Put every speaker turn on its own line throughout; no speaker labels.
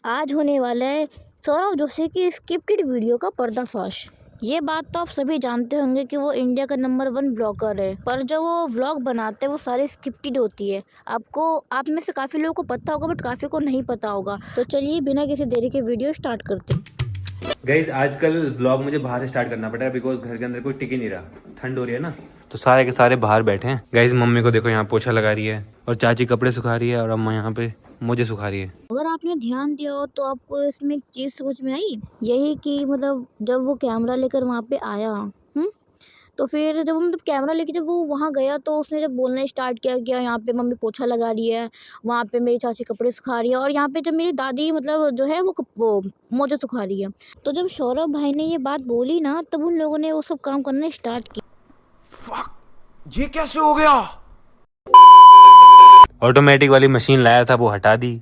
आज होने वाला है सौरव जोशी की स्क्रिप्टेड वीडियो का पर्दाफाश। ये बात तो आप सभी जानते होंगे कि वो इंडिया का नंबर 1 ब्लॉगर है, पर जो वो व्लॉग बनाते हैं वो सारी स्क्रिप्टेड होती है। आप में से काफ़ी लोगों को पता होगा, बट काफ़ी को नहीं पता होगा। तो चलिए बिना किसी देरी के वीडियो स्टार्ट करते हैं।
गाइज आजकल व्लॉग मुझे बाहर से स्टार्ट करना पड़ रहा है बिकॉज घर के अंदर कोई टिक ही नहीं रहा। ठंड हो रही है ना, तो सारे के सारे बाहर बैठे हैं। गाइज मम्मी को देखो यहाँ पोछा लगा रही है और चाची कपड़े सुखा रही है और अम्मा यहाँ पे मुझे सुखा रही है।
अगर आपने ध्यान दिया हो तो आपको इसमें एक चीज़ समझ में आई, यही कि मतलब जब वो कैमरा लेकर वहाँ पे आया, तो फिर जब मतलब कैमरा लेके जब वो वहाँ गया तो उसने जब बोलना स्टार्ट किया कि यहाँ पे मम्मी पोछा लगा रही है, वहाँ पे मेरी चाची कपड़े सुखा रही है और यहाँ पे जब मेरी दादी मतलब जो है वो मोजे सुखा रही है। तो जब सौरभ भाई ने ये बात बोली ना, तब उन लोगों ने वो सब काम करना स्टार्ट किया।
फक, ये कैसे हो गया?
ऑटोमेटिक वाली मशीन लाया था वो हटा दी,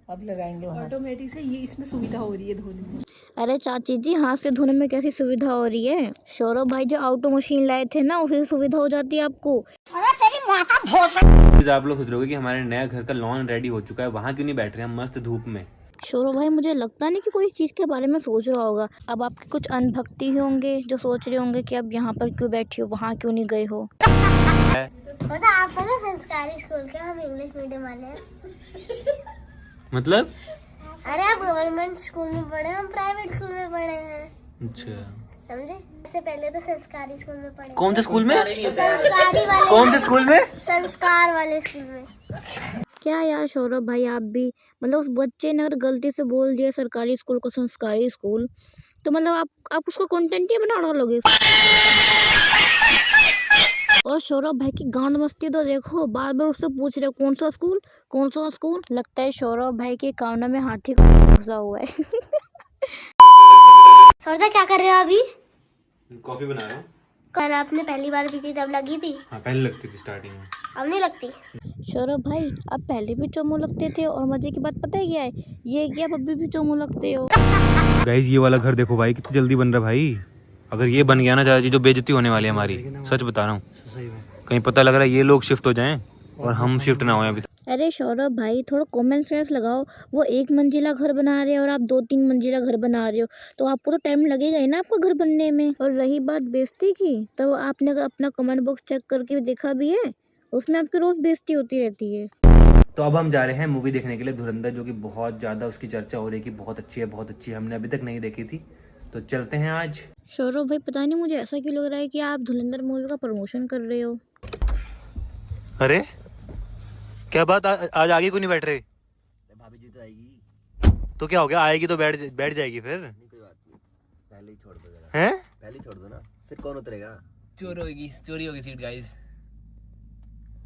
अब लगाएंगे ऑटोमेटिक से। ये इसमें सुविधा हो रही है धोने में।
अरे चाची जी, हाथ से धोने में कैसी सुविधा हो रही है? सौरभ भाई जो ऑटो मशीन लाए थे ना, उसी से सुविधा हो जाती है आपको।
आप लोग सोच रहे हो कि हमारे नया घर का लॉन रेडी हो चुका है, वहाँ क्यों नहीं बैठ रहे हैं मस्त धूप में?
सौरभ भाई मुझे लगता नहीं कि कोई इस चीज़ के बारे में सोच रहा होगा। अब आपके कुछ अनभक्ति होंगे जो सोच रहे होंगे कि अब यहाँ पर क्यों बैठे हो, वहाँ क्यों नहीं गए हो।
पता आपको ना संस्कारी स्कूल के, हम इंग्लिश मीडियम वाले हैं।
मतलब
अरे आप गवर्नमेंट स्कूल में पढ़े, हम प्राइवेट स्कूल में पढ़े हैं।
अच्छा,
समझे? इससे पहले तो संस्कारी स्कूल में पढ़े।
कौन से स्कूल में?
संस्कारी वाले।
कौन से स्कूल में?
संस्कार वाले स्कूल में।
क्या यार सौरभ भाई, आप भी मतलब उस बच्चे ने अगर गलती से बोल दिया सरकारी स्कूल को संस्कारी स्कूल, तो मतलब आप उसको कंटेंट ही बना डालोगे। और सौरभ भाई की गांड मस्ती तो देखो, बार बार उससे पूछ रहे कौन सा स्कूल, कौन सा स्कूल। लगता है सौरभ भाई के कानों में हाथी का घुसा हुआ है।
सौरभ क्या कर रहे हो अभी?
कॉफी बना रहा हूँ।
कल आपने पहली बार पी थी तब लगी थी?
हाँ, पहले लगती थी स्टार्टिंग में,
अब नहीं लगती।
सौरभ भाई आप पहले भी चोमू लगते थे, और मजे की बात पता है क्या है, ये कि आप अभी भी चोमू लगते हो।
गाइज ये वाला घर देखो भाई, कितनी जल्दी बन रहा है भाई। अगर ये बन गया ना चाची, जो बेइज्जती होने वाली है हमारी, सच बता रहा हूँ। कहीं पता लग रहा है ये लोग शिफ्ट हो जाएं और हम शिफ्ट ना हों अभी तक।
अरे सौरभ भाई थोड़ा कॉमन सेंस लगाओ। वो 1 मंजिला घर बना रहे हैं और आप 2-3 मंजिला घर बना रहे हो, तो आपको तो टाइम लगेगा ही ना आपका घर बनने में। और रही बात बेइज्जती की, तो आपने अपना कमेंट बॉक्स चेक करके देखा भी है, उसमें आपकी रोज बेइज्जती होती रहती है।
तो अब हम जा रहे हैं मूवी देखने के लिए धुरंधर, जो कि बहुत ज़्यादा उसकी चर्चा हो रही है कि बहुत अच्छी है, बहुत अच्छी है। हमने अभी तक नहीं देखी थी, तो चलते हैं आज।
सौरभ भाई पता नहीं मुझे ऐसा क्यों लग रहा है कि आप धुरंधर मूवी का प्रमोशन कर रहे हो।
अरे क्या बात, आज आगे क्यों नहीं बैठ रहे?
भाभी जी तो आएगी
तो क्या हो गया, आएगी तो बैठ जाएगी फिर।
नहीं, कोई बात नहीं, पहले ही छोड़ दो जरा।
हैं?
पहले ही छोड़ दो ना, फिर कौन उतरेगा?
चोरी होगी सीट गाइस।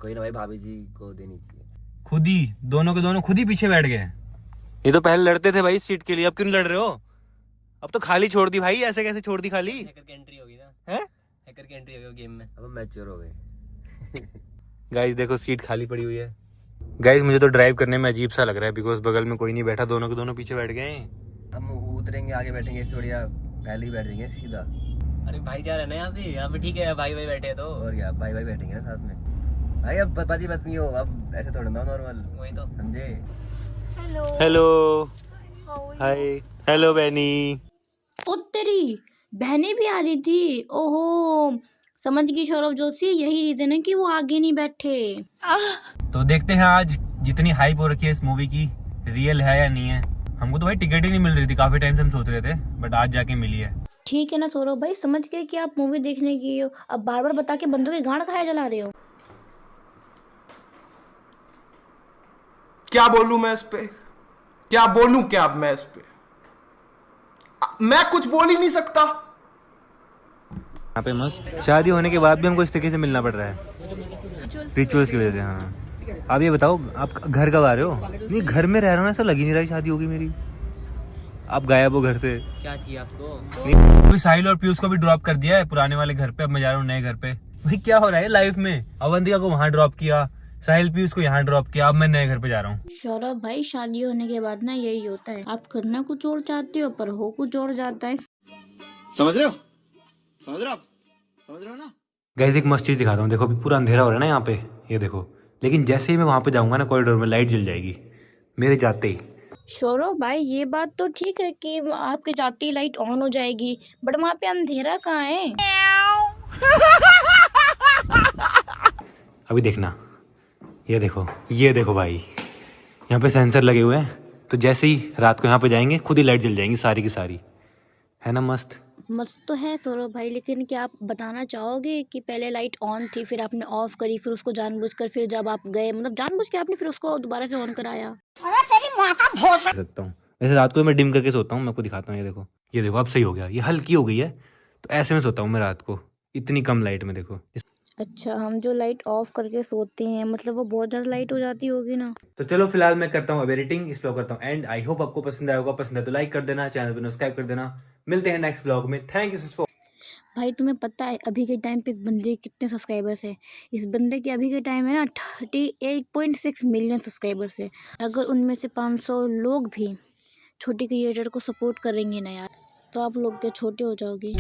कोई ना भाई, भाभी जी को देनी चाहिए।
खुद ही दोनों के दोनों खुद ही पीछे बैठ गए। ये तो पहले लड़ते थे भाई इस सीट के लिए, अब क्यों लड़ रहे हो? अब तो खाली छोड़ दी भाई, ऐसे कैसे छोड़ दी खाली?
हैकर की एंट्री होगी ना,
हैं?
हैकर की एंट्री होगी गेम में।
अब हम मैच्योर हो गए।
गाइस देखो सीट खाली पड़ी हुई है। गाइस मुझे तो ड्राइव करने में अजीब सा लग रहा है बिकॉज बगल में कोई नहीं बैठा, दोनों के दोनों पीछे बैठ गए।
हम उतरेंगे, आगे बैठेंगे, इससे बढ़िया पहले ही बैठ जाएंगे सीधा।
अरे भाईचारा है ना यहाँ पे ठीक है, भाई भाई बैठे हैं तो।
और क्या, भाई भाई बैठेंगे ना साथ में भाई। अब पति पत्नी हो, अब ऐसे थोड़ा ना नॉर्मल,
वही तो।
समझे?
हेलो, हाय, हेलो बहनी।
ओ तेरी बहनें भी आ रही थी, ओहो समझ गई सौरभ जोशी, यही रीजन है कि वो आगे नहीं बैठे।
तो देखते हैं आज जितनी हाइप हो रखी है इस मूवी की, रियल है या नहीं है। हमको तो भाई टिकट ही नहीं मिल रही थी, काफी टाइम से हम सोच रहे थे, बट आज जाके मिली है।
ठीक है ना सौरभ भाई, समझ गए कि आप मूवी देखने गए हो, अब बार बार बता के बंदों की गांड खाया जला रहे हो।
क्या बोलूं मैं इस पे? क्या बोलूं क्या अब मैं इस पे? मैं कुछ बोल ही नहीं सकता।
यहाँ पे मस्त शादी होने के बाद भी हमको इस तरीके से मिलना पड़ रहा है, रिचुअल्स की वजह से। हाँ, आप ये बताओ आप घर कब आ रहे हो? नहीं, घर में रह रहा हूँ, ऐसा लग ही नहीं रहा है शादी होगी मेरी। आप गायब हो घर से।
क्या चाहिए आपको?
नहीं, साहिल और पीयूष को भी ड्रॉप कर दिया है पुराने वाले घर पे, अब मैं जा रहा हूँ नए घर पे। भाई क्या हो रहा है लाइफ में? अवंतिका को वहाँ ड्रॉप किया, साहिल पीयूष को यहाँ ड्रॉप किया, अब मैं नए घर पे जा रहा हूँ।
सौरभ भाई शादी होने के बाद ना यही होता है, आप करना कुछ और चाहते हो पर हो कुछ और जाता है।
समझ रहे हो? समझ रहे हो आप? समझ रहे हो ना?
गाइस एक मस्त चीज दिखाता हूँ, देखो अभी पूरा अंधेरा हो रहा है ना यहाँ पे, ये देखो। लेकिन जैसे ही मैं वहाँ पे जाऊँगा ना, कॉरिडोर में लाइट जल जाएगी मेरे जाते ही।
सौरभ भाई ये बात तो ठीक है कि आपके जाते ही लाइट ऑन हो जाएगी, बट वहाँ पे अंधेरा कहाँ है?
अभी देखना, ये देखो भाई, यहाँ पे सेंसर लगे हुए हैं, तो जैसे ही रात को यहाँ पे जाएंगे खुद ही लाइट जल जाएंगी सारी की सारी, है ना मस्त।
मस्त तो है सौरभ भाई, लेकिन क्या आप बताना चाहोगे कि पहले लाइट ऑन थी, फिर आपने ऑफ करी, फिर उसको जानबूझकर, फिर जब आप गए मतलब जानबूझ के आपने फिर उसको दोबारा से ऑन कराया?
सकता हूँ वैसे, रात को मैं डिम करके सोता हूँ, मैं आपको दिखाता हूँ। ये देखो अब सही हो गया, ये हल्की हो गई है, तो ऐसे में सोता हूँ मैं रात को, इतनी कम लाइट में। देखो
अच्छा, हम जो लाइट ऑफ करके सोते हैं मतलब वो बहुत ज़्यादा लाइट हो जाती होगी ना?
तो चलो फिलहाल मैं करता हूँ अब एडिटिंग, इस ब्लॉग करता हूँ एंड। आई होप आपको पसंद आया होगा, पसंद है तो लाइक कर देना, चैनल को सब्सक्राइब कर देना। मिलते हैं नेक्स्ट ब्लॉग में। Thank you for.
भाई तुम्हें पता है अभी के टाइम पे इस बंदे के कितने सब्सक्राइबर्स हैं? इस बंदे के अभी के टाइम है ना 38.6 मिलियन सब्सक्राइबर्स है। अगर उनमें से 500 लोग भी छोटे क्रिएटर को सपोर्ट करेंगे ना यार, तो आप लोग क्या छोटे हो जाओगे?